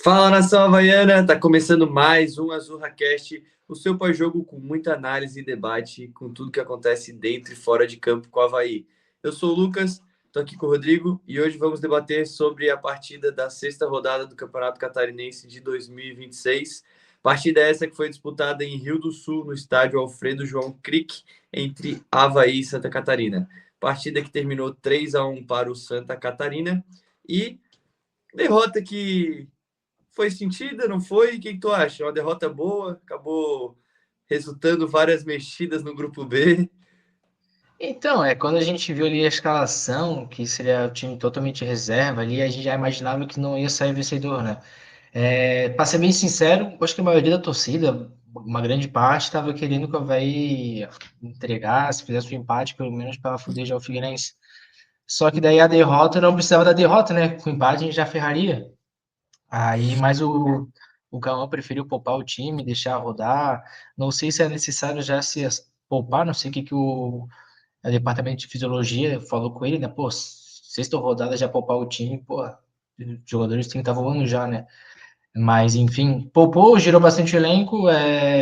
Fala, nação havaiana! Tá começando mais um AzurraCast, o seu pós-jogo com muita análise e debate com tudo que acontece dentro e fora de campo com o Avaí. Eu sou o Lucas, tô aqui com o Rodrigo e hoje vamos debater sobre a partida da sexta rodada do Campeonato Catarinense de 2026. Partida essa que foi disputada em Rio do Sul, no estádio Alfredo João Crick, entre Avaí e Santa Catarina. Partida que terminou 3-1 para o Santa Catarina e derrota que foi sentida, não foi? O que tu acha? Uma derrota boa, acabou resultando várias mexidas no grupo B. Então, quando a gente viu ali a escalação, que seria o time totalmente reserva ali, a gente já imaginava que não ia sair vencedor, né? Para ser bem sincero, acho que a maioria da torcida, uma grande parte, estava querendo que o Avaí entregasse, fizesse o empate, pelo menos para fuder o Figueirense. Só que daí a derrota não precisava da derrota, né? Com o empate a gente já ferraria. Aí, mas o Cauã preferiu poupar o time, deixar rodar. Não sei se é necessário já se poupar, não sei o departamento de fisiologia falou com ele, né? Pô, sexta rodada já poupar o time, pô, os jogadores têm que estar voando já, né? Mas, enfim, poupou, girou bastante o elenco.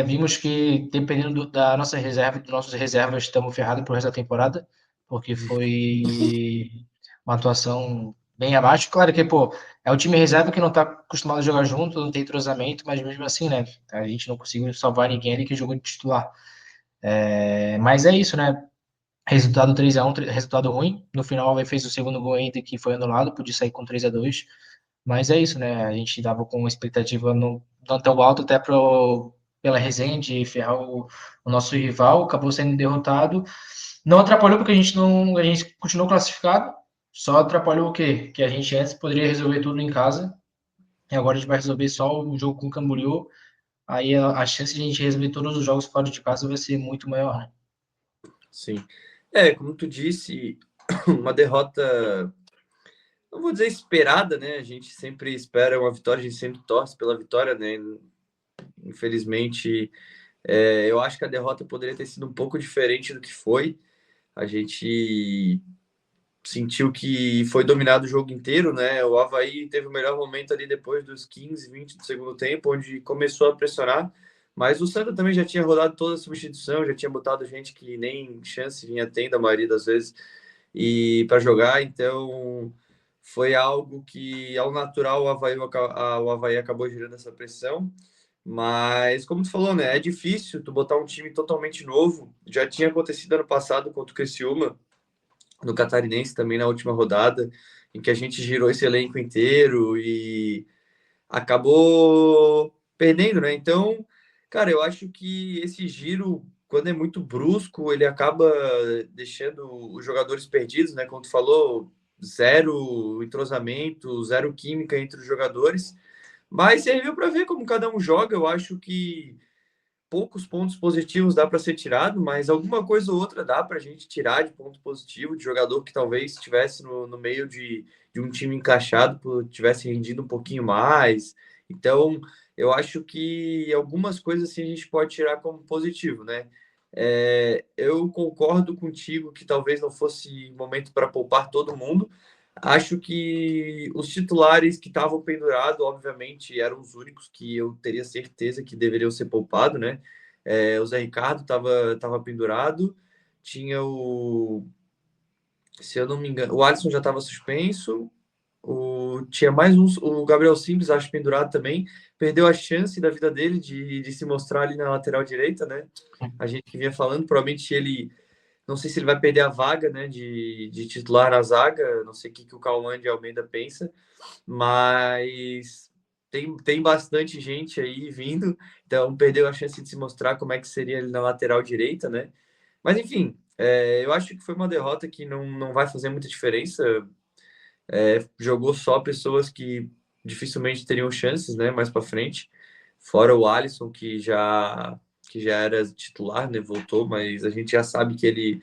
Vimos que, dependendo da nossa reserva, dos nossos reservas, estamos ferrados pro resto da temporada, porque foi uma atuação bem abaixo. Claro que, pô, é o time reserva que não está acostumado a jogar junto, não tem entrosamento, mas mesmo assim, né? A gente não conseguiu salvar ninguém ali que jogou de titular. Mas é isso, né? Resultado 3-1, resultado ruim. No final, ele fez o segundo gol ainda que foi anulado, podia sair com 3-2. Mas é isso, né? A gente dava com uma expectativa não tão alta até pela resenha de ferrar o nosso rival, acabou sendo derrotado. Não atrapalhou porque a gente continuou classificado, só atrapalhou o quê? Que a gente antes poderia resolver tudo em casa, e agora a gente vai resolver só o jogo com o Camboriú. Aí a chance de a gente resolver todos os jogos fora de casa vai ser muito maior, né? Sim. Como tu disse, uma derrota, não vou dizer esperada, né? A gente sempre espera uma vitória, a gente sempre torce pela vitória, né? Infelizmente, eu acho que a derrota poderia ter sido um pouco diferente do que foi. A gente sentiu que foi dominado o jogo inteiro, né? O Avaí teve o melhor momento ali depois dos 15, 20 do segundo tempo, onde começou a pressionar, mas o Santa também já tinha rodado toda a substituição, já tinha botado gente que nem chance vinha tendo a maioria das vezes e para jogar, então foi algo que ao natural o Avaí acabou gerando essa pressão. Mas, como tu falou, né? É difícil tu botar um time totalmente novo. Já tinha acontecido ano passado contra o Criciúma, no Catarinense também na última rodada, em que a gente girou esse elenco inteiro e acabou perdendo, né? Então, cara, eu acho que esse giro, quando é muito brusco, ele acaba deixando os jogadores perdidos, né? Como tu falou, zero entrosamento, zero química entre os jogadores. Mas serviu para ver como cada um joga. Eu acho que poucos pontos positivos dá para ser tirado, mas alguma coisa ou outra dá para a gente tirar de ponto positivo, de jogador que talvez estivesse no meio de um time encaixado, tivesse rendido um pouquinho mais. Então, eu acho que algumas coisas assim a gente pode tirar como positivo, né? Eu concordo contigo que talvez não fosse momento para poupar todo mundo. Acho que os titulares que estavam pendurados, obviamente, eram os únicos que eu teria certeza que deveriam ser poupados, né? O Zé Ricardo tava pendurado, tinha se eu não me engano, o Alisson já estava suspenso, tinha mais uns, o Gabriel Simples, acho pendurado também, perdeu a chance da vida dele de se mostrar ali na lateral direita, né? A gente que vinha falando, provavelmente ele não sei se ele vai perder a vaga, né, de titular na zaga. Não sei o que, que o Cauã de Almeida pensa, mas tem bastante gente aí vindo, então perdeu a chance de se mostrar como é que seria ele na lateral direita, né? Mas enfim, eu acho que foi uma derrota que não vai fazer muita diferença. Jogou só pessoas que dificilmente teriam chances, né, mais para frente. Fora o Alisson, que já era titular, né, voltou, mas a gente já sabe que ele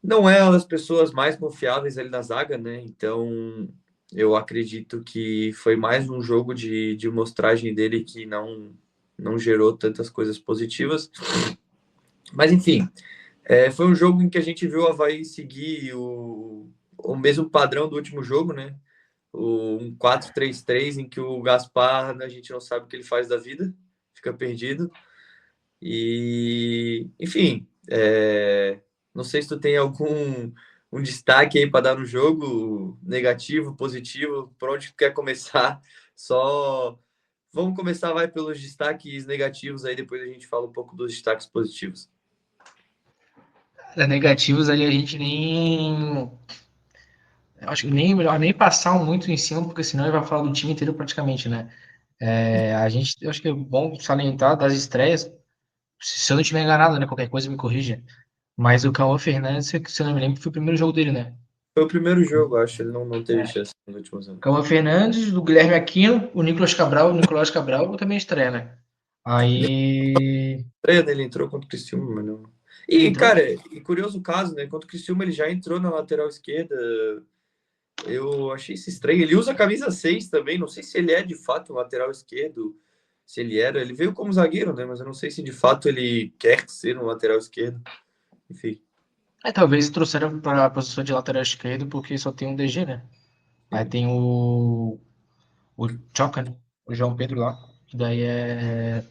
não é uma das pessoas mais confiáveis ali na zaga, né? Então, eu acredito que foi mais um jogo de mostragem dele que não gerou tantas coisas positivas. Mas, enfim, foi um jogo em que a gente viu o Avaí seguir o mesmo padrão do último jogo, né? um 4-3-3 em que o Gaspar, a gente não sabe o que ele faz da vida, fica perdido. E, enfim, não sei se tu tem algum um destaque aí para dar no jogo, negativo, positivo, por onde tu quer começar? Só vamos começar, vai pelos destaques negativos, aí depois a gente fala um pouco dos destaques positivos. Negativos ali a gente nem. Acho que nem melhor nem passar muito em cima, porque senão ele vai falar do time inteiro praticamente, né? A gente, eu acho que é bom salientar das estreias, se eu não estiver enganado, né? Qualquer coisa me corrija. Mas o Cauã Fernandes, se eu não me lembro, foi o primeiro jogo dele, né? Foi o primeiro jogo, acho, ele não teve É. chance nos últimos anos. Cauã Fernandes, do Guilherme Aquino, o Nicolás Cabral também estreia, né? Aí. Estreia dele entrou contra o Criciúma, mas não. E, Entrou? cara, e curioso caso, né? Contra o Criciúma ele já entrou na lateral esquerda. Eu achei isso estranho. Ele usa a camisa 6 também. Não sei se ele é de fato um lateral esquerdo. Se ele era. Ele veio como zagueiro, né? Mas eu não sei se de fato ele quer ser um lateral esquerdo. Enfim. Talvez trouxeram para a posição de lateral esquerdo, porque só tem um DG, né? Aí Sim. tem o Choca, né? O João Pedro lá, que daí Da que é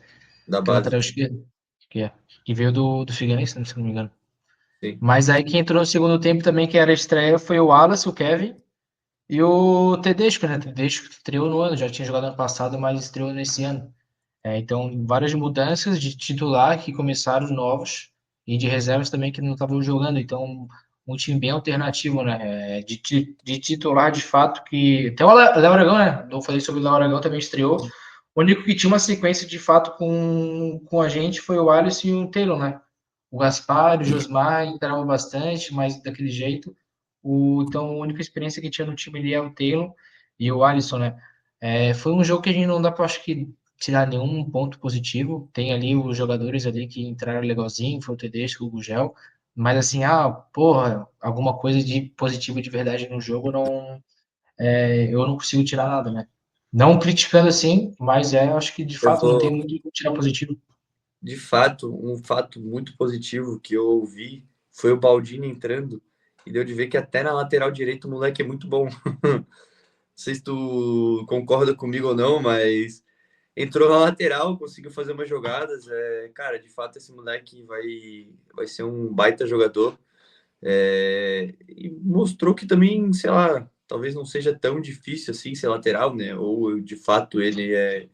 base. lateral esquerdo, que é, que veio do Figueirense, né, se não me engano. Sim. Mas aí quem entrou no segundo tempo também, que era a estreia, foi o Wallace, o Kevin e o Tedesco, né? O Tedesco estreou no ano, já tinha jogado ano passado, mas estreou nesse ano. Então, várias mudanças de titular que começaram novos e de reservas também que não estavam jogando. Então, um time bem alternativo, né? De titular, de fato, que. Até o Léo Aragão, né? Eu falei sobre o Léo Aragão, também estreou. O único que tinha uma sequência de fato com a gente foi o Alisson e o Taylor, né? O Gaspar, o Josmar entravam bastante, mas daquele jeito. Então, a única experiência que tinha no time ali é o Taylor e o Alisson, né? Foi um jogo que a gente não dá para, acho que, tirar nenhum ponto positivo. Tem ali os jogadores ali que entraram legalzinho, foi o Tedesco, o Gugel, mas assim, porra, alguma coisa de positivo de verdade no jogo não, eu não consigo tirar nada, né? Não criticando assim, mas acho que de Eu fato não tem vou. muito o que tirar positivo. De fato, um fato muito positivo que eu ouvi foi o Baldini entrando. E deu de ver que até na lateral direito o moleque é muito bom. Não sei se tu concorda comigo ou não, mas entrou na lateral, conseguiu fazer umas jogadas. Cara, de fato, esse moleque vai ser um baita jogador. E mostrou que também, sei lá, talvez não seja tão difícil assim ser lateral, né? Ou de fato ele é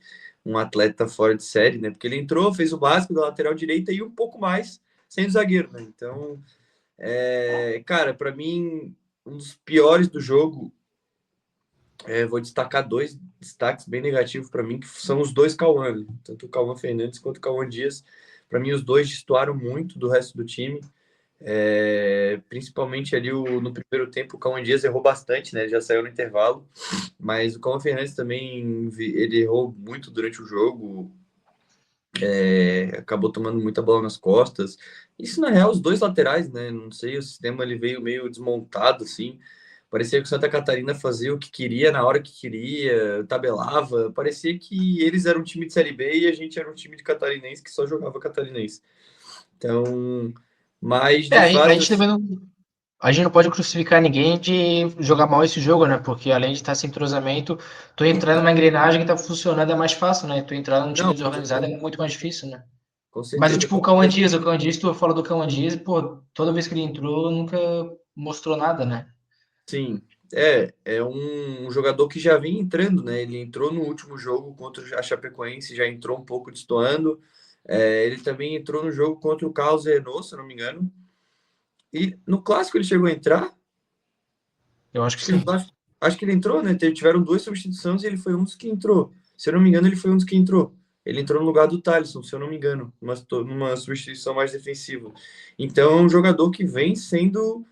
um atleta fora de série, né? Porque ele entrou, fez o básico da lateral direita e um pouco mais sendo zagueiro, né? Então, cara, para mim, um dos piores do jogo. Vou destacar dois destaques bem negativos para mim, que são os dois Cauã, né? Tanto o Cauã Fernandes quanto o Cauã Dias. Para mim, os dois destoaram muito do resto do time. Principalmente ali no primeiro tempo, o Cauã Dias errou bastante, né? Ele já saiu no intervalo, mas o Cauã Fernandes também ele errou muito durante o jogo, acabou tomando muita bola nas costas. Isso na real, os dois laterais, né? Não sei, o sistema ele veio meio desmontado, assim. Parecia que o Santa Catarina fazia o que queria na hora que queria, tabelava. Parecia que eles eram um time de Série B e a gente era um time de catarinense que só jogava catarinense. Então, mas de A fato, gente também não, a gente não pode crucificar ninguém de jogar mal esse jogo, né? Porque além de estar sem entrosamento, tu entrar numa engrenagem que tá funcionando é mais fácil, né? Tu entrar num time não, desorganizado é muito mais difícil, né? com Mas, certeza, tipo, com certeza. O Cauã Dias, tu fala do Cauã Dias, pô, toda vez que ele entrou, nunca mostrou nada, né? Sim, é um jogador que já vem entrando, né? Ele entrou no último jogo contra a Chapecoense, já entrou um pouco destoando. Ele também entrou no jogo contra o Carlos Renault, se eu não me engano. E no clássico ele chegou a entrar. Eu acho que Acho que no sim. clássico, acho que ele entrou, né? Tiveram duas substituições e ele foi um dos que entrou. Se eu não me engano, ele foi um dos que entrou. Ele entrou no lugar do Thalisson, se eu não me engano, numa substituição mais defensiva. Então é um jogador que vem sendo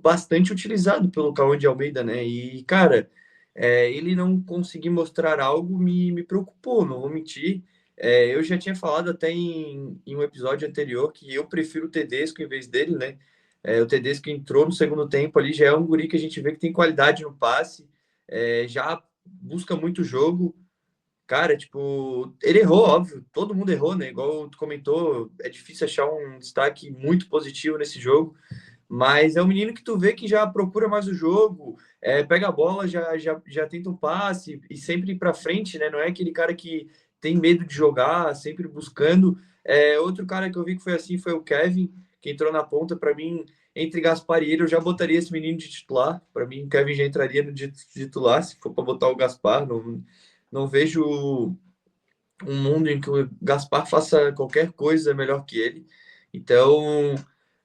bastante utilizado pelo Cauã de Almeida, né? E, cara, ele não conseguir mostrar algo me preocupou, não vou mentir. Eu já tinha falado até em um episódio anterior que eu prefiro o Tedesco em vez dele, né? O Tedesco entrou no segundo tempo ali, já é um guri que a gente vê que tem qualidade no passe, já busca muito jogo. Cara, tipo, ele errou, óbvio, todo mundo errou, né? Igual tu comentou, é difícil achar um destaque muito positivo nesse jogo, mas é um menino que tu vê que já procura mais o jogo, pega a bola, já tenta um passe e sempre ir para frente, né? Não é aquele cara que tem medo de jogar, sempre buscando. Outro cara que eu vi que foi assim foi o Kevin, que entrou na ponta. Para mim, entre Gaspar e ele, eu já botaria esse menino de titular. Para mim, o Kevin já entraria no de titular se for para botar o Gaspar. Não vejo um mundo em que o Gaspar faça qualquer coisa melhor que ele. Então,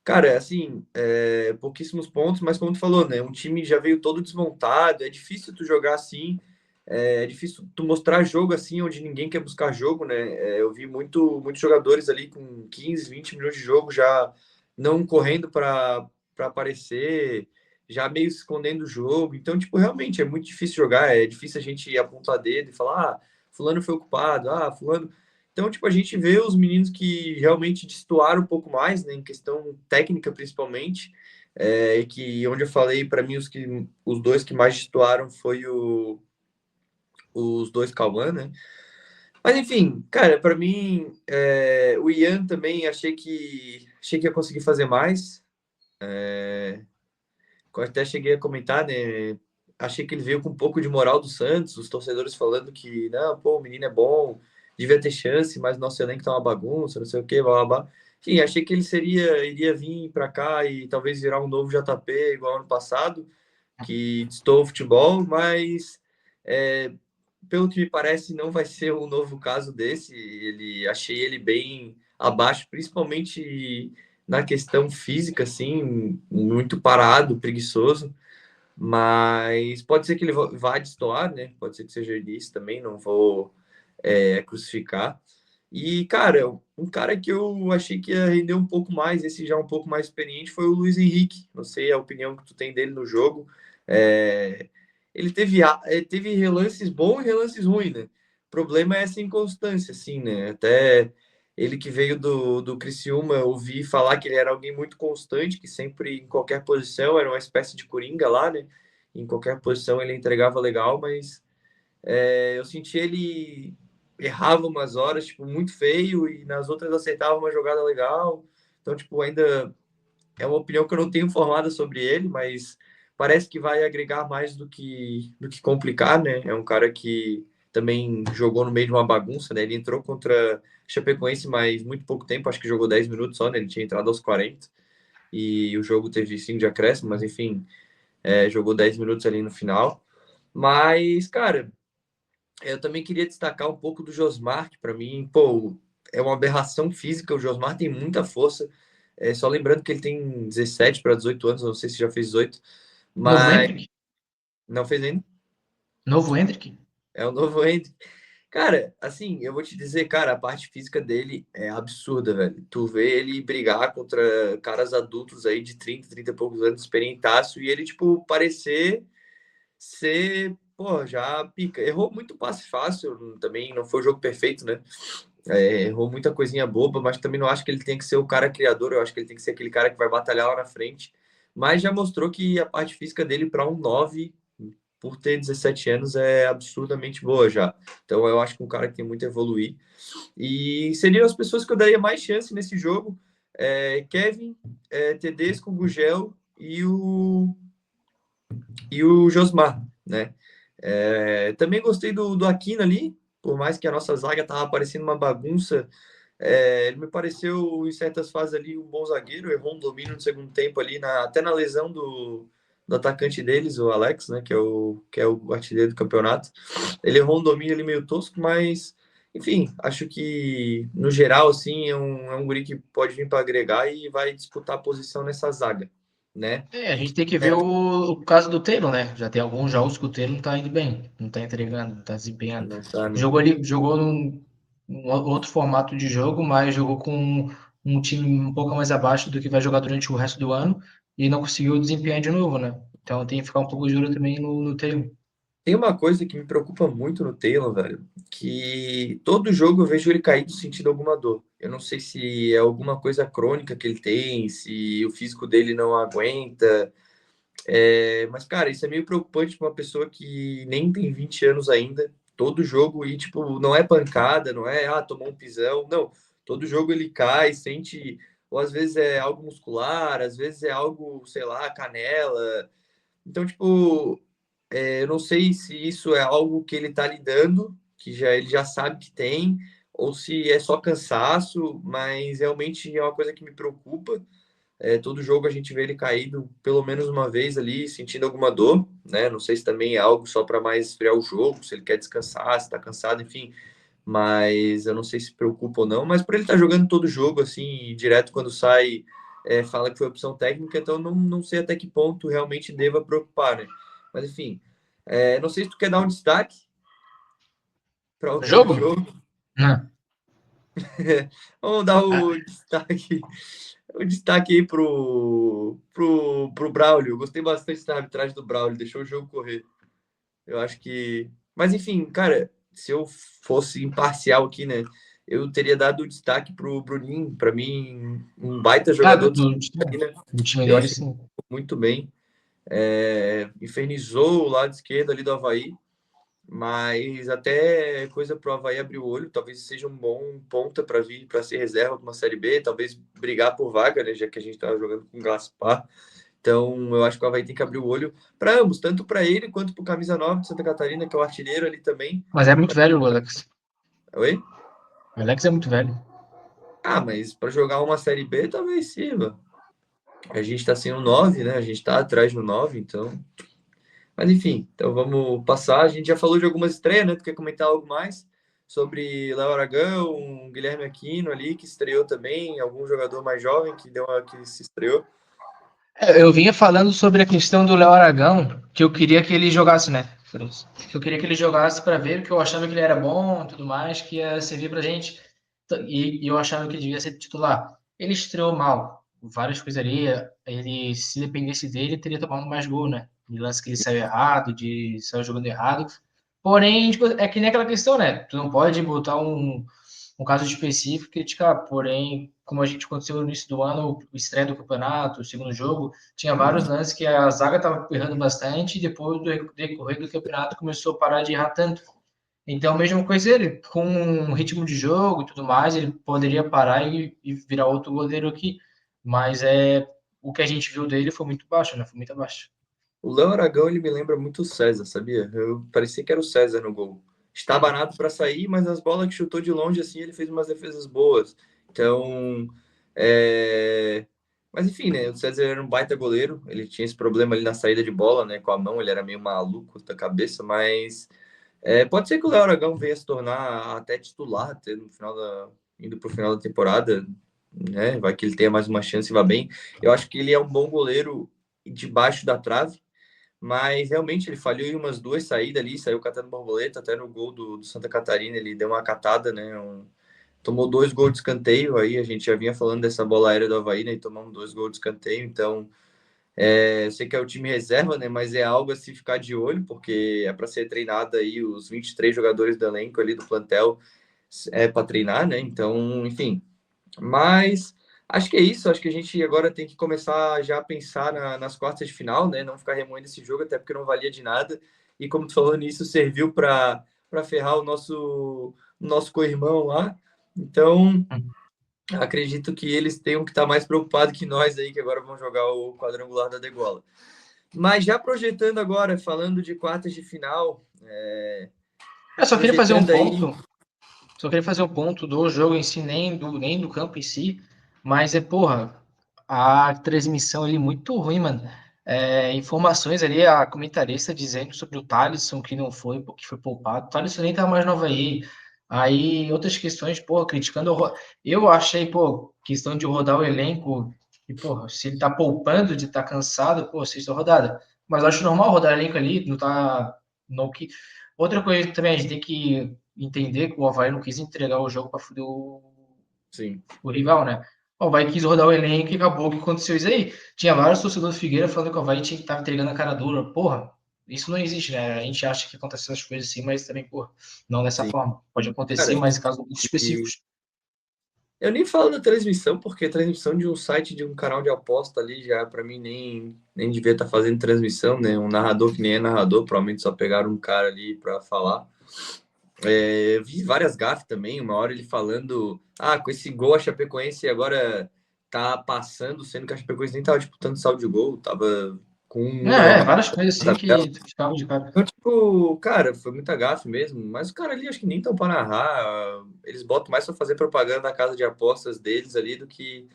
cara, assim, pouquíssimos pontos, mas como tu falou, né? Um time já veio todo desmontado, é difícil tu jogar assim, é difícil tu mostrar jogo assim, onde ninguém quer buscar jogo, né? Eu vi muitos jogadores ali com 15, 20 minutos de jogo já não correndo para aparecer, já meio se escondendo o jogo. Então, tipo, realmente é muito difícil jogar, é difícil a gente apontar dedo e falar, fulano foi ocupado, fulano. Então, tipo, a gente vê os meninos que realmente destoaram um pouco mais, né, em questão técnica principalmente, que onde eu falei, para mim, os dois que mais destoaram foi os dois Cauã, né? Mas enfim, cara, para mim, o Ian também achei que ia conseguir fazer mais. Eu até cheguei a comentar, né? Achei que ele veio com um pouco de moral do Santos, os torcedores falando que, não, pô, o menino é bom, devia ter chance, mas nosso elenco tá uma bagunça, não sei o quê, blá, blá, blá. Enfim, achei que ele iria vir para cá e talvez virar um novo JP igual ano passado, que distou o futebol, mas é, pelo que me parece, não vai ser um novo caso desse. Achei ele bem abaixo, principalmente na questão física, assim, muito parado, preguiçoso. Mas pode ser que ele vá destoar, né? Pode ser que seja isso também, não vou crucificar. E, cara, um cara que eu achei que ia render um pouco mais, esse já um pouco mais experiente, foi o Luiz Henrique. Não sei a opinião que tu tem dele no jogo. É, ele teve relances bons e relances ruins, né? O problema é essa inconstância, assim, né? Até ele que veio do Criciúma, eu ouvi falar que ele era alguém muito constante, que sempre, em qualquer posição, era uma espécie de coringa lá, né? Em qualquer posição ele entregava legal, mas eu senti ele errava umas horas, tipo, muito feio, e nas outras acertava uma jogada legal. Então, tipo, ainda é uma opinião que eu não tenho formada sobre ele, mas parece que vai agregar mais do que complicar, né? É um cara que também jogou no meio de uma bagunça, né? Ele entrou contra Chapecoense, mas muito pouco tempo, acho que jogou 10 minutos só, né? Ele tinha entrado aos 40 e o jogo teve 5 de acréscimo, mas enfim, jogou 10 minutos ali no final. Mas, cara, eu também queria destacar um pouco do Josmar, que para mim, pô, é uma aberração física. O Josmar tem muita força. Só lembrando que ele tem 17 para 18 anos, não sei se já fez 18, Novo mas Hendrick? não fez ainda. Novo Hendrick? É o novo Andy. Cara, assim, eu vou te dizer, cara, a parte física dele é absurda, velho. Tu vê ele brigar contra caras adultos aí de 30 e poucos anos, experientaço, e ele, tipo, parecer ser, pô, já pica. Errou muito passe fácil, também não foi o jogo perfeito, né? Errou muita coisinha boba, mas também não acho que ele tem que ser o cara criador, eu acho que ele tem que ser aquele cara que vai batalhar lá na frente. Mas já mostrou que a parte física dele para um 9 por ter 17 anos, é absurdamente boa já. Então eu acho que um cara que tem muito a evoluir. E seriam as pessoas que eu daria mais chance nesse jogo: Kevin, Tedesco, Gugel e o Josmar, né? Também gostei do Aquino ali, por mais que a nossa zaga tava parecendo uma bagunça. Ele me pareceu, em certas fases ali, um bom zagueiro. Errou um domínio no segundo tempo ali, até na lesão do atacante deles, o Alex, né? Que é o artilheiro do campeonato. Ele errou um domínio ali meio tosco, mas, enfim, acho que, no geral, assim, é um guri que pode vir para agregar e vai disputar a posição nessa zaga, né? A gente tem que ver o caso do Taylor, né? Já tem alguns jogos que o Taylor não tá indo bem, não tá entregando, não tá desempenhando. Nessa, né? Jogou num outro formato de jogo, mas jogou com um time um pouco mais abaixo do que vai jogar durante o resto do ano e não conseguiu desempenhar de novo, né? Então tem que ficar um pouco de olho também no Taylor. Tem uma coisa que me preocupa muito no Taylor, velho, que todo jogo eu vejo ele cair sentindo alguma dor. Eu não sei se é alguma coisa crônica que ele tem, se o físico dele não aguenta. Mas, cara, isso é meio preocupante para uma pessoa que nem tem 20 anos ainda. Todo jogo, e, tipo, não é pancada, não é, tomou um pisão. Não, todo jogo ele cai, sente. ou às vezes é algo muscular, às vezes é algo, sei lá, canela. Então, tipo, eu não sei se isso é algo que ele tá lidando, que ele já sabe que tem, ou se é só cansaço, mas realmente é uma coisa que me preocupa. Todo jogo a gente vê ele caído pelo menos uma vez ali, sentindo alguma dor, né? Não sei se também é algo só para mais esfriar o jogo, se ele quer descansar, se está cansado, enfim. Mas eu não sei se preocupa ou não. Mas por ele estar jogando todo jogo, assim, e direto quando sai, fala que foi opção técnica, então não sei até que ponto realmente deva preocupar, né? Mas enfim, não sei se tu quer dar um destaque para No alguém do jogo? jogo. Não. Vamos dar Ah, o destaque aí pro Braulio. Eu gostei bastante da arbitragem do Braulio, deixou o jogo correr. Eu acho que. Mas enfim, cara, se eu fosse imparcial aqui, né? Eu teria dado o destaque pro Bruninho, para mim, um baita do, jogador de do, Santa Catarina. do time do Fez sim. muito bem. Infernizou o lado esquerdo ali do Avaí. Mas até coisa pro Avaí abrir o olho, talvez seja um bom ponta para vir para ser reserva para uma Série B, talvez brigar por vaga, né? Já que a gente tá jogando com o Gaspar. Então, eu acho que o Avaí tem que abrir o olho para ambos, tanto para ele quanto para o Camisa 9 de Santa Catarina, que é o artilheiro ali também. Mas é muito velho o Alex. Oi? O Alex é muito velho. Ah, mas para jogar uma Série B talvez sirva. A gente está sem o 9, né? A gente está atrás do 9, então. Mas enfim, então vamos passar. A gente já falou de algumas estreias, né? Tu quer comentar algo mais sobre Léo Aragão, Guilherme Aquino ali, que estreou também, algum jogador mais jovem que se estreou? Eu vinha falando sobre a questão do Léo Aragão, que eu queria que ele jogasse, né? Que eu queria que ele jogasse para ver, que eu achava que ele era bom e tudo mais, que ia servir pra gente. E eu achava que ele devia ser titular. Ele estreou mal, várias coisas ali. Ele, se dependesse dele, teria tomado mais gol, né? De lance que ele saiu errado, de saiu jogando errado. Porém, tipo, é que nem aquela questão, né? Tu não pode botar um caso específico e criticar. Porém, como a gente aconteceu no início do ano, o estreia do campeonato, o segundo jogo, tinha vários lances que a zaga estava errando bastante e depois do decorrer do campeonato começou a parar de errar tanto. Então, mesma coisa ele, com um ritmo de jogo e tudo mais, ele poderia parar e virar outro goleiro aqui. Mas o que a gente viu dele foi muito baixo, né? Foi muito abaixo. O Léo Aragão, ele me lembra muito o César, sabia? Eu parecia que era o César no gol. Estabanado para sair, mas as bolas que chutou de longe, assim, ele fez umas defesas boas. Então, é... mas enfim, né? O César era um baita goleiro, ele tinha esse problema ali na saída de bola, né? Com a mão, ele era meio maluco da cabeça, mas pode ser que o Léo Aragão venha se tornar até titular, até no final indo para o final da temporada, né? Vai que ele tenha mais uma chance e vá bem. Eu acho que ele é um bom goleiro debaixo da trave, mas realmente ele falhou em umas duas saídas ali, saiu catando borboleta, até no gol do Santa Catarina, ele deu uma catada, né? Tomou dois gols de escanteio, aí a gente já vinha falando dessa bola aérea do Avaí, né? E tomamos dois gols de escanteio, então eu sei que é o time reserva, né? Mas é algo a se ficar de olho, porque é para ser treinado aí os 23 jogadores do elenco ali do plantel para treinar, né? Então, enfim. Mas acho que é isso. Acho que a gente agora tem que começar já a pensar nas quartas de final, né? Não ficar remoendo esse jogo, até porque não valia de nada. E como tu falou nisso, serviu para ferrar o nosso co-irmão lá. Então, acredito que eles tenham que estar mais preocupados que nós aí, que agora vão jogar o quadrangular da degola. Mas já projetando agora, falando de quartas de final, Eu só queria fazer um projetando aí. ponto. Só queria fazer um ponto do jogo em si, nem do campo em si, mas porra, a transmissão ali muito ruim, mano. Informações ali, a comentarista dizendo sobre o Thalisson que não foi, que foi poupado. O Thalisson nem tá mais novo aí. Aí, outras questões, pô, criticando. Eu achei, pô, questão de rodar o elenco, e, pô, se ele tá poupando de estar tá cansado, pô, sexta rodada. Mas eu acho normal rodar elenco ali, não tá. Não, que... Outra coisa também, a gente tem que entender que o Avaí não quis entregar o jogo para fuder Sim, o rival, né? O Avaí quis rodar o elenco e acabou que aconteceu isso aí. Tinha vários torcedores do Figueira falando que o Avaí tinha que estar entregando a cara dura. Porra, isso não existe, né? A gente acha que acontecem essas coisas assim, mas também, porra, não dessa sim. forma. Pode acontecer, Cara, mas em casos muito e específicos. eu nem falo da transmissão, porque a transmissão de um site, de um canal de aposta ali, já para mim nem devia estar fazendo transmissão, né? Um narrador que nem é narrador, provavelmente só pegaram um cara ali para falar. Vi várias gafes também, uma hora ele falando, com esse gol a Chapecoense agora tá passando, sendo que a Chapecoense nem tava disputando saldo de gol, tava com um número a mais Várias coisas na assim tabela. que ficavam de cara. Então, tipo, cara, foi muita gafe mesmo, mas os caras ali acho que nem estão para narrar, eles botam mais para fazer propaganda da casa de apostas deles ali do que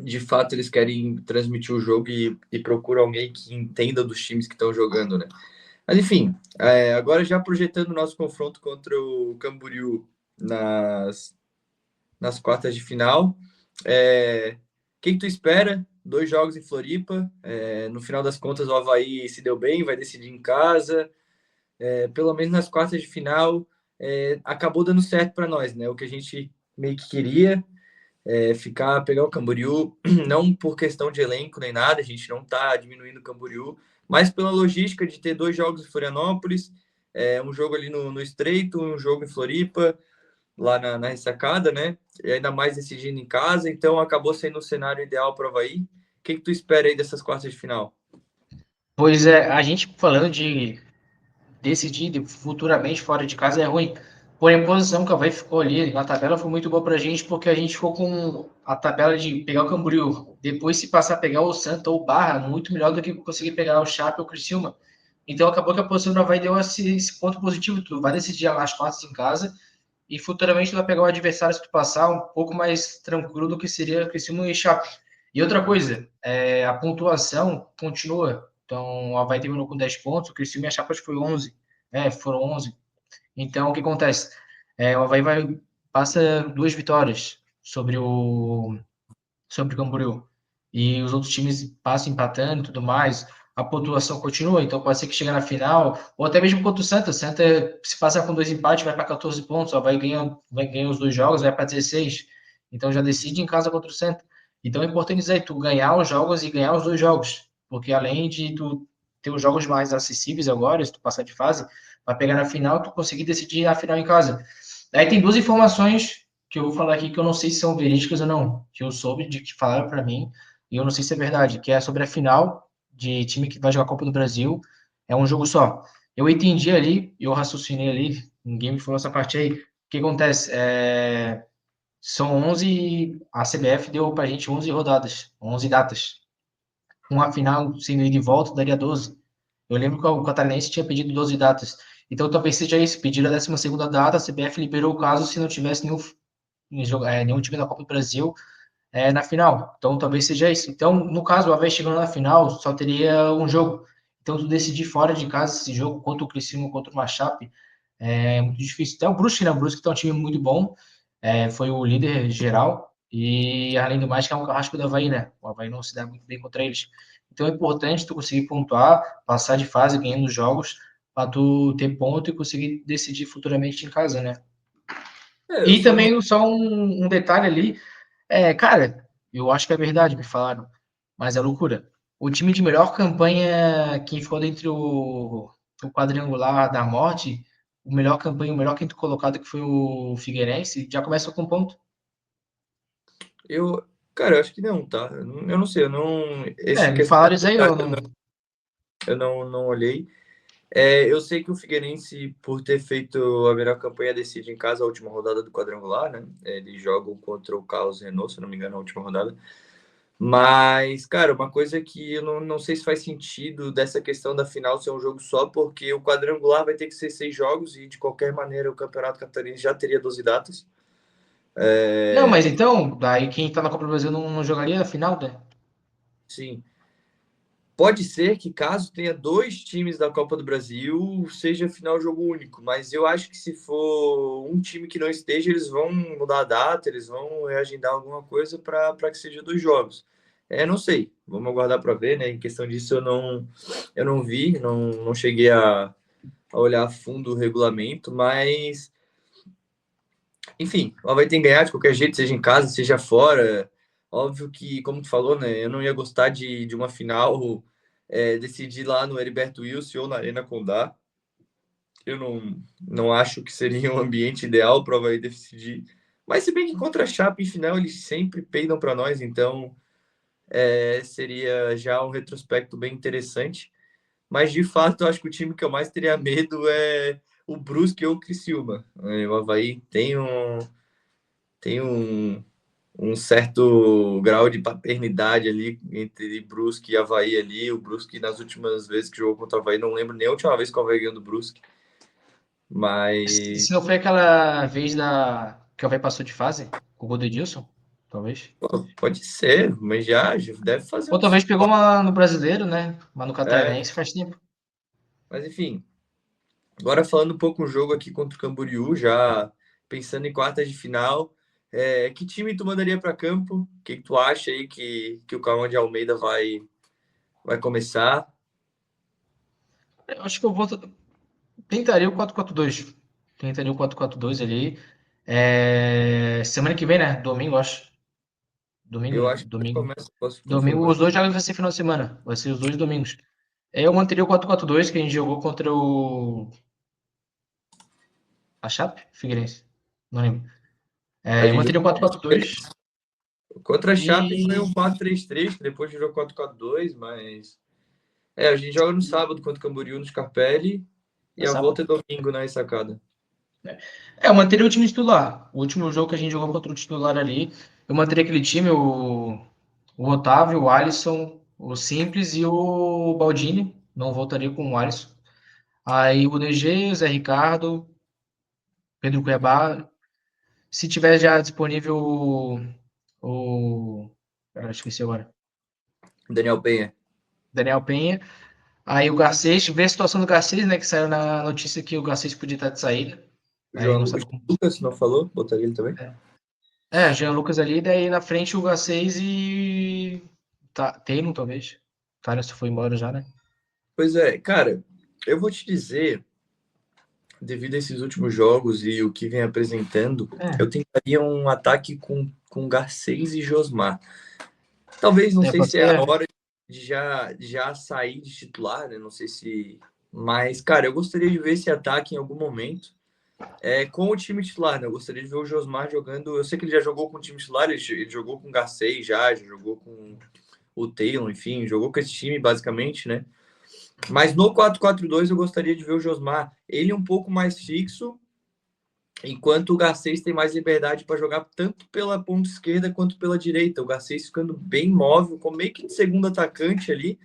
de fato eles querem transmitir o jogo e procuram alguém que entenda dos times que estão jogando, né? Mas enfim, agora já projetando o nosso confronto contra o Camboriú nas quartas de final. O que tu espera? 2 jogos em Floripa. No final das contas, o Avaí se deu bem, vai decidir em casa. Pelo menos nas quartas de final, acabou dando certo para nós, né? O que a gente meio que queria pegar o Camboriú, não por questão de elenco nem nada, a gente não está diminuindo o Camboriú, mas pela logística de ter 2 jogos em Florianópolis, um jogo ali no Estreito, um jogo em Floripa, lá na ressacada, né? E ainda mais decidindo em casa, então acabou sendo o cenário ideal para o Havaí. O que tu espera aí dessas quartas de final? Pois é, a gente falando de decidir futuramente fora de casa é ruim. Porém, a posição que a Havaí ficou ali na tabela foi muito boa pra gente, porque a gente ficou com a tabela de pegar o Camboriú, depois se passar a pegar o Santa ou o Barra, muito melhor do que conseguir pegar o Chape ou o Criciúma. Então acabou que a posição do Havaí deu esse ponto positivo. Tu vai decidir as quartas em casa e futuramente tu vai pegar o adversário se tu passar um pouco mais tranquilo do que seria Criciúma e Chape. E outra coisa, a pontuação continua. Então, o Havaí terminou com 10 pontos, o Criciúma e a Chape acho que foi 11. Foram 11. Então, o que acontece? O Havaí passa 2 vitórias sobre o Camboriú. E os outros times passam empatando e tudo mais. A pontuação continua, então pode ser que chegue na final, ou até mesmo contra o Santa. O Santa, se passar com 2 empates, vai para 14 pontos, ó, vai ganhar os 2 jogos, vai para 16. Então já decide em casa contra o Santa. Então é importante dizer, tu ganhar os jogos e ganhar os 2 jogos, porque além de tu ter os jogos mais acessíveis agora, se tu passar de fase, vai pegar na final, tu conseguir decidir a final em casa. Aí tem 2 informações que eu vou falar aqui que eu não sei se são verídicas ou não, que eu soube de que falaram para mim, e eu não sei se é verdade, que é sobre a final de time que vai jogar a Copa do Brasil, é um jogo só. Eu entendi ali, eu raciocinei ali, ninguém me falou essa parte aí. O que acontece? São 11, a CBF deu pra gente 11 rodadas, 11 datas. Uma final sendo ida e volta daria 12. Eu lembro que o Catarinense tinha pedido 12 datas. Então talvez seja isso, pedir a 12ª data, a CBF liberou o caso se não tivesse nenhum time da Copa do Brasil na final. Então talvez seja isso. Então, no caso, o Havaí chegando na final, só teria um jogo. Então, tu decidir fora de casa esse jogo contra o Criciúma, contra o Chape, é muito difícil. Até o Brusque, né? O Brusque tá um time muito bom, foi o líder geral, e além do mais, que é um carrasco do Havaí, né? O Havaí não se dá muito bem contra eles. Então é importante tu conseguir pontuar, passar de fase, ganhando jogos, para tu ter ponto e conseguir decidir futuramente em casa, né? Eu E sou do. também só um detalhe ali, cara, eu acho que é verdade, me falaram, mas é loucura. O time de melhor campanha, quem ficou dentro o quadrangular da morte, o melhor campanha, o melhor quinto colocado, que foi o Figueirense, já começa com ponto. Eu, cara, eu acho que não, tá? Eu não sei, eu não. Esse Me questão falaram isso aí, eu não. eu não olhei. Eu sei que o Figueirense, por ter feito a melhor campanha, decide em casa a última rodada do quadrangular, né? Eles jogam contra o Carlos Renault, se não me engano, a última rodada. Mas, cara, uma coisa que eu não sei se faz sentido dessa questão da final ser um jogo só, porque o quadrangular vai ter que ser 6 jogos e, de qualquer maneira, o Campeonato Catarinense já teria 12 datas. Não, mas É, então, daí quem tá na Copa do Brasil não jogaria a final, né? sim. Pode ser que, caso tenha 2 times da Copa do Brasil, seja final jogo único, mas eu acho que se for um time que não esteja, eles vão mudar a data, eles vão reagendar alguma coisa para que seja 2 jogos. Não sei, vamos aguardar para ver, né? Em questão disso, eu não vi, não cheguei a olhar a fundo o regulamento, mas enfim, ela vai ter que ganhar de qualquer jeito, seja em casa, seja fora. Óbvio que, como tu falou, né? Eu não ia gostar de uma final decidir lá no Heriberto Wilson ou na Arena Condá. Eu não acho que seria um ambiente ideal para vai decidir. Mas se bem que contra a Chape em final eles sempre peidam para nós, então seria já um retrospecto bem interessante. Mas de fato, eu acho que o time que eu mais teria medo é o Brusque ou o Criciúma. O Havaí tem um um certo grau de paternidade ali entre Brusque e Avaí ali. O Brusque, nas últimas vezes que jogou contra o Avaí, não lembro nem a última vez que o Avaí ganhou do Brusque, mas Se não foi aquela vez que o Avaí passou de fase, com o gol do Edilson, talvez. pô, pode ser, mas já deve fazer Ou uns. talvez pegou uma no Brasileiro, né? Mas no É, Catarinense faz tempo. mas enfim, agora falando um pouco o jogo aqui contra o Camboriú, já pensando em quartas de final, que time tu mandaria para campo? O que, que tu acha aí que o Cauã de Almeida vai começar? Eu acho que eu vou. Tentaria o 4-4-2. Tentaria o 4-4-2 ali. Semana que vem, né? Domingo, acho. Domingo, Eu acho que ele domingo. começa, posso Domingo, confirmar. os dois jogos vai ser final de semana. Vai ser os dois domingos. Eu manteria o 4-4-2 que a gente jogou contra a Chape? Figueirense. Não lembro. A Eu gente manteria o jogou 4-4-2 contra a Chape foi e. um 4-3-3, que depois virou 4-4-2, mas a gente joga no sábado contra o Camboriú no Scarpelli e É a volta sábado. é domingo na ressacada. Eu manteria o time titular. O último jogo que a gente jogou contra o titular ali, eu manteria aquele time, o Otávio, o Alisson, o Simples e o Baldini. Não voltaria com o Alisson. Aí o DG, o Zé Ricardo, Pedro Cuiabá. Se tiver já disponível esqueci agora. Daniel Penha. Daniel Penha. Aí o Garcês, vê a situação do Garcês, né? Que saiu na notícia que o Garcês podia estar de saída. Aí não O sabe João como. Lucas, não falou? Botaria ele também? Jean Lucas ali, daí na frente o Garcês e. Taylor, talvez. Taylor se foi embora já, né? Pois é, cara, eu vou te dizer, devido a esses últimos jogos e o que vem apresentando, É, eu tentaria um ataque com Garcês e Josmar. Talvez, não sei pode se é a ser. hora de já sair de titular, né? Não sei se. Mas, cara, eu gostaria de ver esse ataque em algum momento. Com o time titular, né? Eu gostaria de ver o Josmar jogando. Eu sei que ele já jogou com o time titular, ele jogou com o Garcês já jogou com o Taylor, enfim, jogou com esse time basicamente, né? Mas no 4-4-2 eu gostaria de ver o Josmar, ele um pouco mais fixo, enquanto o Garcês tem mais liberdade para jogar tanto pela ponta esquerda quanto pela direita. O Garcês ficando bem móvel, como meio que de segundo atacante ali,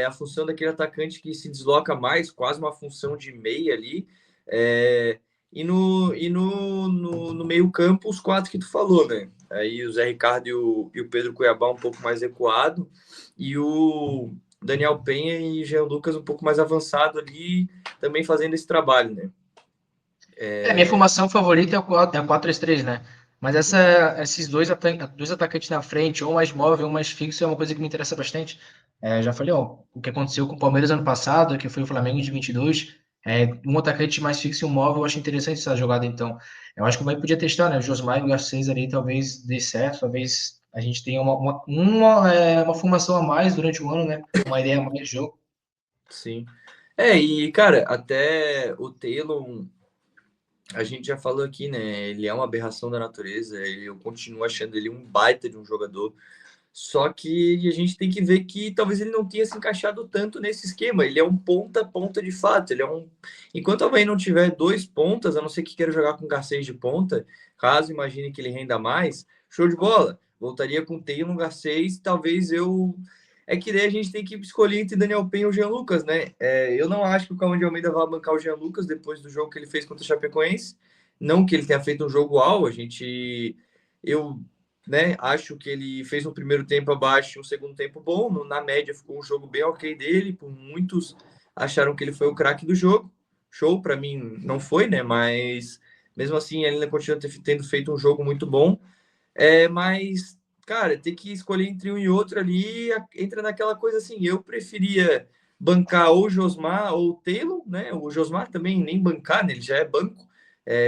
a função daquele atacante que se desloca mais, quase uma função de meia ali. No meio-campo, os quatro que tu falou, né? Aí o Zé Ricardo e o Pedro Cuiabá um pouco mais recuado, e o Daniel Penha e Jean Lucas um pouco mais avançado ali, também fazendo esse trabalho, né? Minha formação favorita é o 4-3-3, né? Mas esses dois atacantes na frente, um mais móvel, um mais fixo, é uma coisa que me interessa bastante. Já falei, ó, o que aconteceu com o Palmeiras ano passado, que foi o Flamengo de 22, um atacante mais fixo e um móvel, eu acho interessante essa jogada, então. Eu acho que o Bahia podia testar, né? O Josmar e o Garcês ali talvez dê certo, talvez a gente tenha uma formação a mais durante o ano, né? Uma ideia a mais de jogo. Sim. E, cara, até o Taylor, a gente já falou aqui, né? Ele é uma aberração da natureza. Eu continuo achando ele um baita de um jogador. Só que a gente tem que ver que talvez ele não tenha se encaixado tanto nesse esquema. Ele é um ponta-ponta de fato. Ele é um. Enquanto alguém não tiver dois pontas, a não ser que queira jogar com Garcês de ponta, caso imagine que ele renda mais, show de bola. Voltaria com o Taylor, Garcês, talvez eu. É que daí a gente tem que escolher entre Daniel Penha ou Jean Lucas, né? Eu não acho que o Cauã de Almeida vá bancar o Jean Lucas depois do jogo que ele fez contra o Chapecoense. Não que ele tenha feito um jogo ao, a gente. Eu acho que ele fez um primeiro tempo abaixo e um segundo tempo bom. Na média, ficou um jogo bem ok dele. Por muitos acharam que ele foi o craque do jogo. Show, para mim, não foi, né? Mas mesmo assim, ele ainda continua tendo feito um jogo muito bom. Mas, cara, ter que escolher entre um e outro ali entra naquela coisa assim. Eu preferia bancar ou o Josmar ou o Taylor, né? O Josmar também nem bancar, né? Ele já é banco.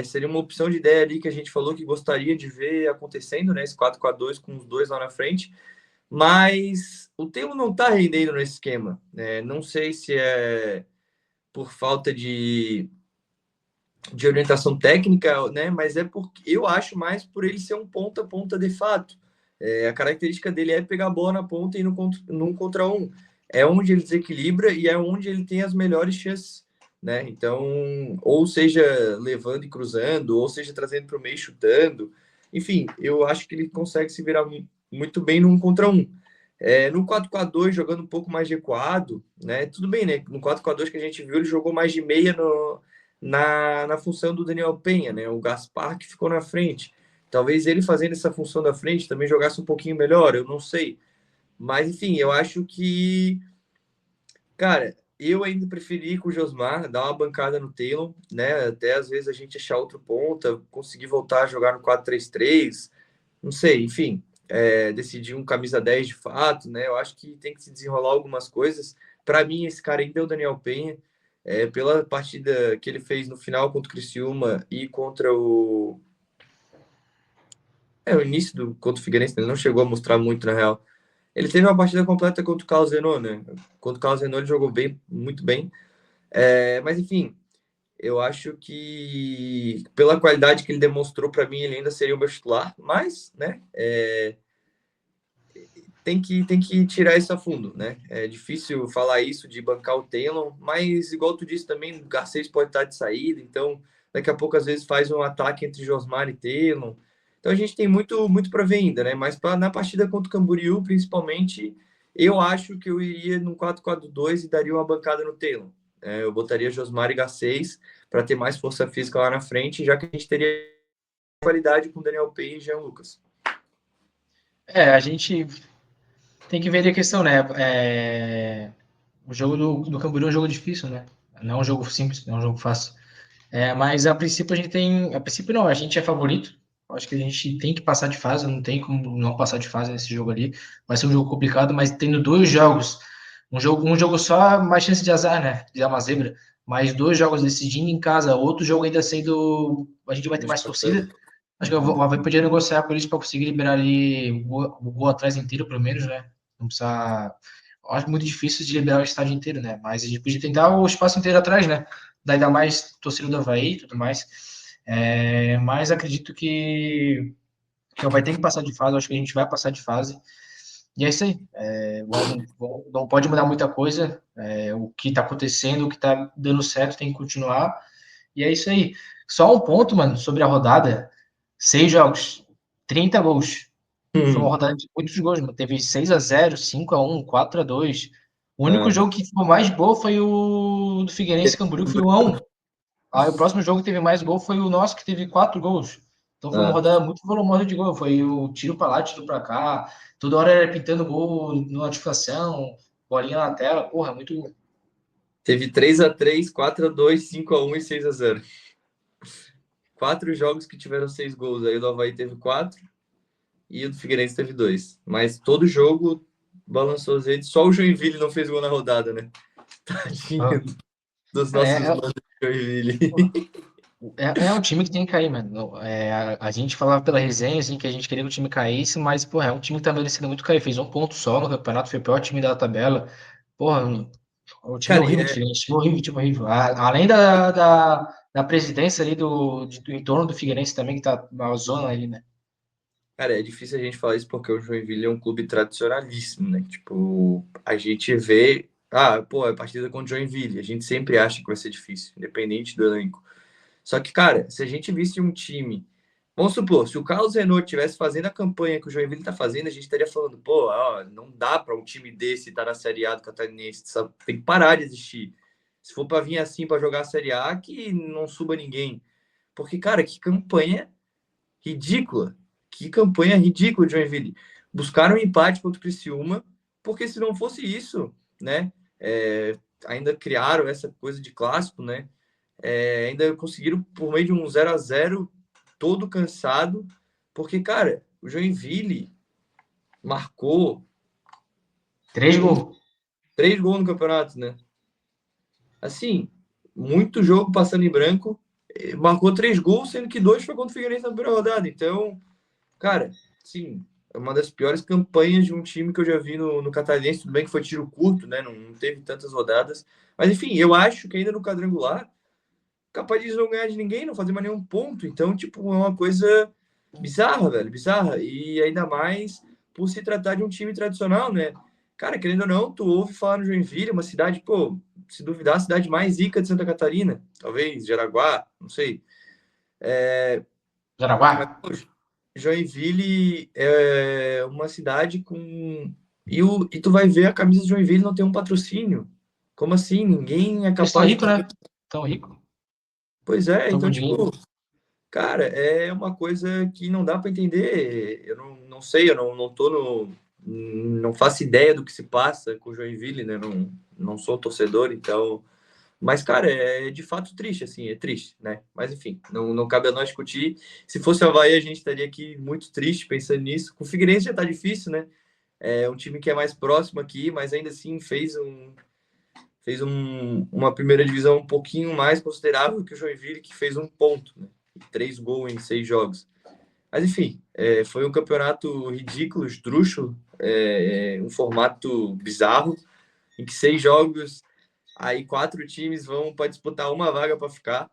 Seria uma opção de ideia ali que a gente falou que gostaria de ver acontecendo, né? Esse 4-4-2 com os dois lá na frente. Mas o Taylor não tá rendendo nesse esquema, né? Não sei se é por falta de orientação técnica, né? Mas é porque eu acho mais por ele ser um ponta a ponta de fato. A característica dele é pegar a bola na ponta e num contra um. É onde ele desequilibra e é onde ele tem as melhores chances, né? Então, ou seja, levando e cruzando, ou seja, trazendo para o meio chutando. enfim, eu acho que ele consegue se virar muito bem no 1 contra 1. No 4-4-2, jogando um pouco mais recuado, né? Tudo bem, né? No 4-4-2 que a gente viu, ele jogou mais de meia na função do Daniel Penha, né? O Gaspar que ficou na frente. Talvez ele fazendo essa função da frente também jogasse um pouquinho melhor, eu não sei. Mas, enfim, eu acho que, cara, eu ainda preferi ir com o Josmar, dar uma bancada no Taylor, né? Até às vezes a gente achar outro ponta, conseguir voltar a jogar no 4-3-3, não sei, enfim, decidir um camisa 10 de fato, né? Eu acho que tem que se desenrolar algumas coisas. Para mim, esse cara ainda é o Daniel Penha, pela partida que ele fez no final contra o Criciúma e contra o início contra o Figueirense, ele não chegou a mostrar muito na real. Ele teve uma partida completa contra o Carlos Zenon, né? Contra o Carlos Zenon ele jogou bem, muito bem. Mas enfim, eu acho que pela qualidade que ele demonstrou para mim, ele ainda seria o meu titular, mas, né? Tem que tirar isso a fundo, né? É difícil falar isso de bancar o Taylor, mas igual tu disse também, o Garcês pode estar de saída, então daqui a pouco às vezes faz um ataque entre Josmar e Taylor. Então a gente tem muito muito para ver ainda, né? Mas na partida contra o Camboriú, principalmente, eu acho que eu iria no 4-4-2 e daria uma bancada no Taylor. Eu botaria Josmar e Garcês para ter mais força física lá na frente, já que a gente teria qualidade com Daniel Pei e Jean Lucas. A gente tem que ver a questão, né? O jogo do Camboriú é um jogo difícil, né? Não é um jogo simples, não é um jogo fácil. Mas a princípio a gente tem. A princípio não, a gente é favorito. Acho que a gente tem que passar de fase, não tem como não passar de fase nesse jogo ali. Vai ser um jogo complicado, mas tendo dois jogos, um jogo só, mais chance de azar, né? De dar uma zebra. Mas dois jogos decidindo em casa, outro jogo ainda sendo. A gente vai ter mais torcida. Acho que o Avaí podia negociar por isso para conseguir liberar ali o gol atrás inteiro, pelo menos, né? Não precisa. Eu acho muito difícil de liberar o estádio inteiro, né? Mas a gente podia tentar o espaço inteiro atrás, né? Daí ainda mais torcida do Avaí e tudo mais. Mas acredito que o Avaí tem que passar de fase. Eu acho que a gente vai passar de fase. E é isso aí. Não pode mudar muita coisa. O que está acontecendo, o que está dando certo tem que continuar. E é isso aí. Só um ponto, mano, sobre a rodada. 6 jogos, 30 gols. Foi uma rodada de muitos gols, mano. Teve 6-0, 5-1, 4-2. O único jogo que ficou mais gol foi o do Figueirense e Camboriú, que foi o 1-1. Aí o próximo jogo que teve mais gol foi o nosso, que teve 4 gols. Então foi uma rodada muito volumosa de gol. Foi o tiro pra lá, tiro pra cá. Toda hora era pintando gol, notificação, bolinha na tela. Porra, muito. Teve 3-3, 4-2, 5-1 e 6-0. 4 jogos que tiveram 6 gols. Aí o do Avaí teve 4 e o do Figueirense teve 2. Mas todo jogo balançou as redes. Só o Joinville não fez gol na rodada, né? Tadinho dos É, nossos é, manos de Joinville. é um time que tem que cair, mano. A gente falava pela resenha, assim, que a gente queria que o time caísse, mas, porra, é um time que tá merecendo muito cair. Fez um ponto só no campeonato, foi o pior time da tabela. Porra, o time é Cara, horrível, diferente, time horrível, time horrível. Além da presidência ali do entorno do Figueirense também, que tá na zona ali, né? cara, é difícil a gente falar isso porque o Joinville é um clube tradicionalíssimo, né? Tipo, a gente vê. Ah, pô, é partida contra o Joinville. A gente sempre acha que vai ser difícil, independente do elenco. Só que, cara, se a gente visse um time. Vamos supor, se o Carlos Renault estivesse fazendo a campanha que o Joinville está fazendo, a gente estaria falando, pô, ó, não dá para um time desse estar na Série A do Catarinense, sabe? Tem que parar de existir. Se for para vir assim para jogar a Série A, que não suba ninguém. Porque, cara, que campanha ridícula. Que campanha ridícula de Joinville. Buscaram um empate contra o Criciúma, porque se não fosse isso, né? Ainda criaram essa coisa de clássico, né? Ainda conseguiram por meio de um 0-0 todo cansado, porque, cara, o Joinville marcou 3 gols. 3 gols no campeonato, né? Assim, muito jogo passando em branco, marcou 3 gols, sendo que 2 foi contra o Figueirense na primeira rodada. Então, cara, sim, é uma das piores campanhas de um time que eu já vi no Catarinense. Tudo bem que foi tiro curto, né? Não teve tantas rodadas. Mas, enfim, eu acho que ainda no quadrangular, capaz de não ganhar de ninguém, não fazer mais nenhum ponto. Então, tipo, é uma coisa bizarra, velho, bizarra. E ainda mais por se tratar de um time tradicional, né? Cara, querendo ou não, tu ouve falar no Joinville, uma cidade, pô, se duvidar, a cidade mais rica de Santa Catarina. Talvez Jaraguá, não sei. Jaraguá? Mas, poxa, Joinville é uma cidade com. E tu vai ver a camisa de Joinville não tem um patrocínio. Como assim? Ninguém é Eles estão capaz de ricos, fazer. né? Estão ricos. Pois é, Estão então, com tipo, dinheiro. cara, é uma coisa que não dá para entender. Eu não sei, eu não tô no. Não faço ideia do que se passa com o Joinville, né? Não sou torcedor, então. Mas, cara, é de fato triste, assim, é triste, né? Mas, enfim, não cabe a nós discutir. Se fosse o Avaí, a gente estaria aqui muito triste pensando nisso. Com o Figueirense já tá difícil, né? É um time que é mais próximo aqui, mas ainda assim uma primeira divisão um pouquinho mais considerável que o Joinville, que fez um ponto, né? 3 gols em 6 jogos. Mas, enfim, foi um campeonato ridículo, esdrúxulo, um formato bizarro, em que 6 jogos, aí 4 times vão para disputar uma vaga para ficar.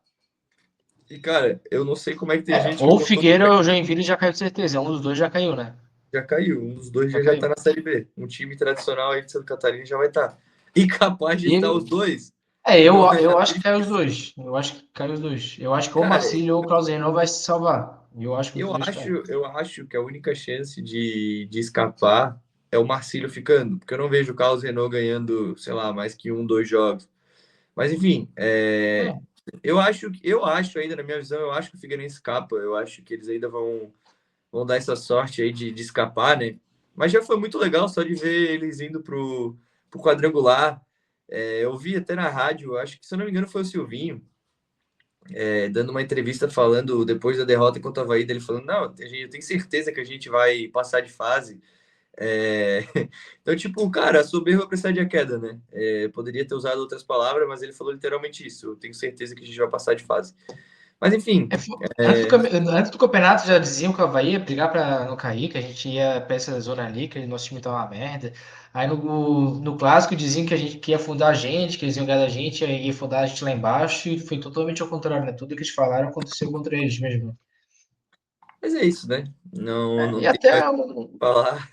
E, cara, eu não sei como é que tem gente que Ou o botou no pé. Figueira ou o Joinville já caiu de certeza. Um dos dois já caiu, né? Já caiu. Um dos dois Já já tá caiu. na Série B. Um time tradicional aí de Santa Catarina já vai estar. E capaz de estar E, os dois. eu, Não é eu acho que caiu os triste. dois. Eu acho que caiu os dois. Eu acho que ou o Cara, Marcílio ou o Klaus Renault vai se salvar. Eu acho que os eu dois acho, caem. eu acho que a única chance de escapar é o Marcílio ficando, porque eu não vejo o Carlos Renault ganhando, sei lá, mais que 2 jogos. Mas enfim, Ah, eu acho ainda, na minha visão, eu acho que o Figueirense escapa. Eu acho que eles ainda vão dar essa sorte aí de escapar, né? Mas já foi muito legal só de ver eles indo pro quadrangular. Eu vi até na rádio, acho que se eu não me engano foi o Silvinho, dando uma entrevista falando depois da derrota contra o Avaí, ele falando, não, eu tenho certeza que a gente vai passar de fase. É, Então, tipo, cara, a soberba precede a queda, né? Poderia ter usado outras palavras, mas ele falou literalmente isso. Eu tenho certeza que a gente vai passar de fase. Mas, enfim, Antes do campeonato já diziam que o Avaí ia brigar para não cair, que a gente ia para essa zona ali, que o nosso time tava uma merda. Aí no clássico diziam que a gente que ia afundar a gente, que eles iam ganhar da gente, ia afundar a gente lá embaixo, e foi totalmente ao contrário, né? Tudo que eles falaram aconteceu contra eles mesmo. mas é isso, né? E Não tem até, mais o que falar.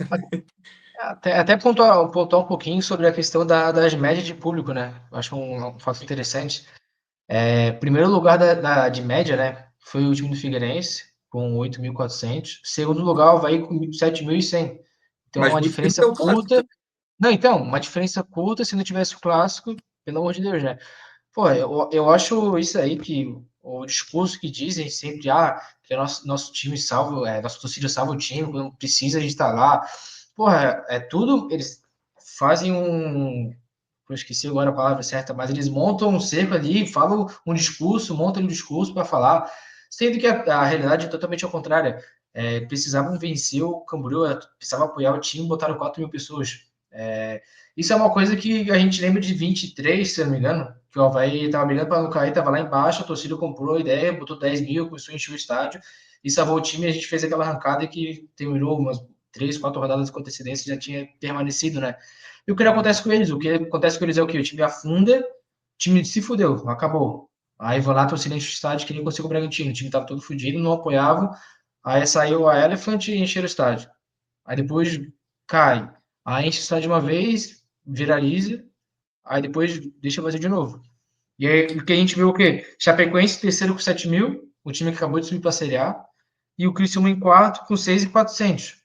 até pontuar um pouquinho sobre a questão das médias de público, né? Eu acho um fato interessante. Primeiro lugar de média, né? Foi o time do Figueirense, com 8.400. Segundo lugar, o Avaí com 7.100. Então, Mas uma muito tempo diferença é o clássico curta. também. Não, então, uma diferença curta se não tivesse o clássico, pelo amor de Deus, né? Pô, eu acho isso aí que o discurso que dizem sempre, que nosso time salva, nossa torcida salva o time, quando precisa a gente tá lá. Porra, é tudo, eles fazem eu esqueci agora a palavra certa, mas eles montam um cerco ali, falam um discurso, montam um discurso para falar, sendo que a realidade é totalmente ao contrário. Precisavam vencer o Camboriú, precisavam apoiar o time, botaram 4.000 pessoas. Isso é uma coisa que a gente lembra de 23, se eu não me engano, que o Avaí estava brigando para não cair, estava lá embaixo, a torcida comprou a ideia, botou 10.000, começou a encher o estádio e salvou o time. E a gente fez aquela arrancada que terminou umas 3, 4 rodadas com antecedência e já tinha permanecido, né? E o que acontece com eles? O que acontece com eles é o que? O time afunda, o time se fudeu, acabou. Aí vou lá, torcida enche o estádio que nem consigo o Bragantino. O time tava todo fudido, não apoiavam. Aí saiu a Elephant e encheram o estádio. Aí depois cai. Aí enche o estádio de uma vez, viraliza, aí depois deixa vazio de novo. E aí o que a gente viu o quê? Chapecoense terceiro com 7.000, o time que acabou de subir para a Série A, e o Criciúma em quarto com 6.400.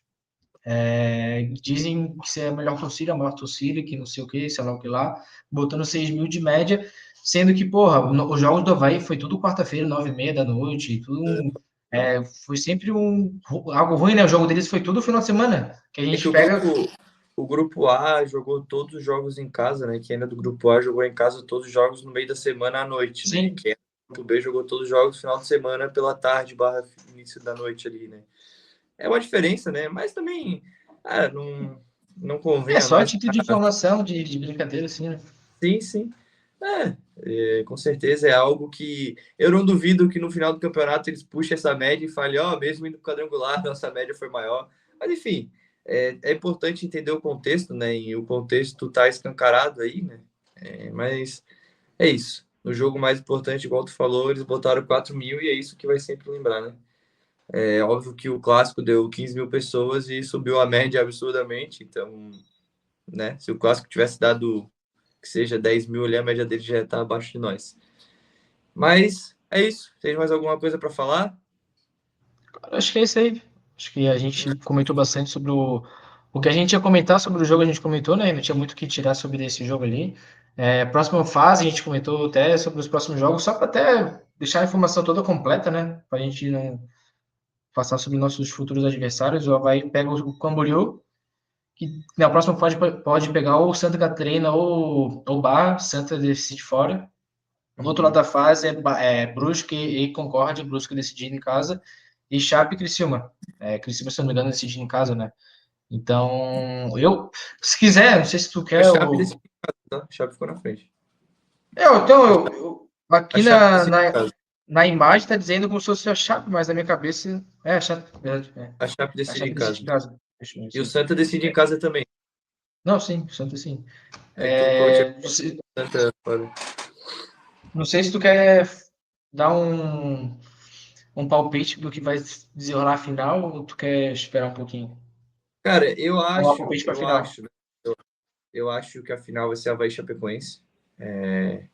Dizem que se é a melhor torcida, a maior torcida, que não sei o que, sei lá o que lá, botando 6.000 de média, sendo que, porra, os jogos do Havaí foi tudo quarta-feira, 9h30 da noite, foi sempre algo ruim, né? O jogo deles foi tudo final de semana, que a É que gente o pega. grupo A jogou todos os jogos em casa, né? Quem era do grupo A jogou em casa todos os jogos no meio da semana à noite, né? Sim, Quem era do grupo B jogou todos os jogos no final de semana pela tarde, barra início da noite ali, né? É uma diferença, né? Mas também, não convém é a só a nós. título de informação, de brincadeira, assim, né? Sim, sim. Com certeza é algo que eu não duvido que no final do campeonato eles puxem essa média e falem, ó, mesmo indo para quadrangular, nossa média foi maior. Mas enfim, é importante entender o contexto, né? E o contexto tá escancarado aí, né? Mas é isso. No jogo mais importante, igual tu falou, eles botaram 4.000 e é isso que vai sempre lembrar, né? É óbvio que o clássico deu 15.000 pessoas e subiu a média absurdamente, então, né? Se o clássico tivesse dado que seja 10.000 ali, a média dele já está abaixo de nós. Mas é isso. Tem mais alguma coisa para falar? Acho que é isso aí. Acho que a gente comentou bastante sobre o que a gente ia comentar sobre o jogo, a gente comentou, né? Não tinha muito o que tirar sobre esse jogo ali. Próxima fase, a gente comentou até sobre os próximos jogos, só para até deixar a informação toda completa, né? Para a gente não passar sobre nossos futuros adversários. O Avaí pega o Camboriú, que na próxima pode pegar ou Santa Catarina ou Barra, Santa decide fora. Do outro lado Uhum. da fase é Brusque e Concórdia, Brusque decidindo em casa, e Chape e Criciúma. Criciúma, se não me engano, decidindo em casa, né? Então, se quiser, não sei se tu A quer Chape o. decidiu em casa, tá? A Chape ficou na frente. Então, A aqui a Chape decidiu em casa. na imagem tá dizendo como se fosse a Chape, mas na minha cabeça é a Chape, verdade, A Chape a decide Chape em decide casa. em casa. Deixa eu ver, E o sim. Santa decide em casa também. Não, sim, Santa sim. É que eu tinha Não sei, Santa fora. não sei se tu quer dar um palpite do que vai desenrolar a final ou tu quer esperar um pouquinho? Cara, Vamos lá, palpite para a final. né? Eu acho que a final vai ser Avaí e Chapecoense. É,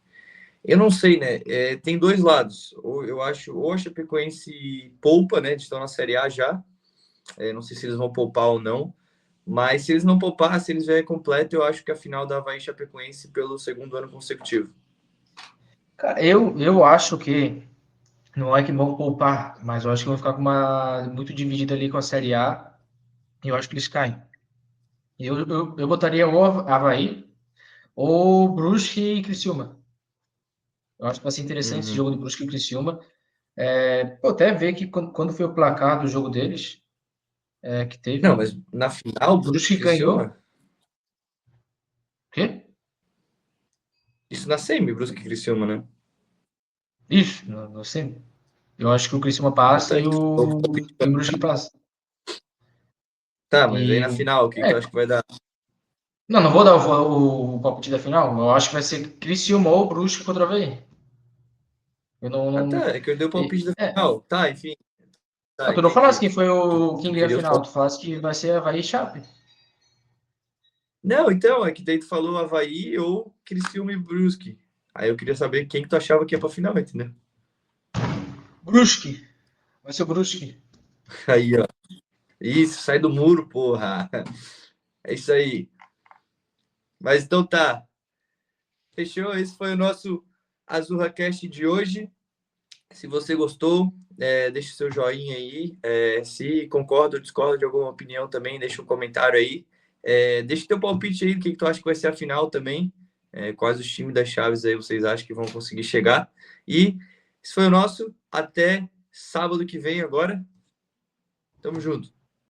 eu não sei, né? Tem dois lados. Ou eu acho, ou a Chapecoense poupa, né? Eles estão na Série A já. Não sei se eles vão poupar ou não. Mas se eles não poupar, se eles vierem completo, eu acho que a final da Avaí e Chapecoense pelo segundo ano consecutivo. Cara, eu acho que não é que vão poupar, mas eu acho que vão ficar com uma muito dividida ali com a Série A e eu acho que eles caem. Eu botaria ou Avaí ou Brusque e Criciúma. Eu acho que vai ser interessante esse Uhum. jogo do Brusque e Criciúma. Pô, até ver que quando foi o placar do jogo deles, que Não, teve, mas na final, Brusque Brusque e ganhou. Criciúma? O quê? Isso na semi, Brusque e Criciúma, né? Isso, não sei. Eu acho que o Criciúma Ah, passa tá. e o Brusque passa. Tá, mas aí na E, final, o que tu acha que vai dar? não vou dar o palpite da final. Eu acho que vai ser Criciúma ou Brusque contra o Avaí. Eu não, Ah, não. tá. É que eu dei o palpite da É. final. Tá, enfim. Não, Tá, tu não falasse entendi. quem foi quem Tu ganhou a queria os final. palpites. Tu falasse que vai ser Avaí e Chape. Não, então, é que daí tu falou Avaí ou Criciúma e Brusque. Aí eu queria saber quem que tu achava que ia pra final, entendeu? Brusque. Vai ser o Brusque. Aí, ó. Isso, sai do muro, porra. É isso aí. Mas então tá. Fechou? Esse foi o nosso Azurra Cast de hoje. Se você gostou, deixe seu joinha aí. Se concorda ou discorda de alguma opinião também, deixa um comentário aí. Deixa teu palpite aí do que tu acha que vai ser a final também. Quais os times das chaves aí vocês acham que vão conseguir chegar. E esse foi o nosso. Até sábado que vem agora. Tamo junto.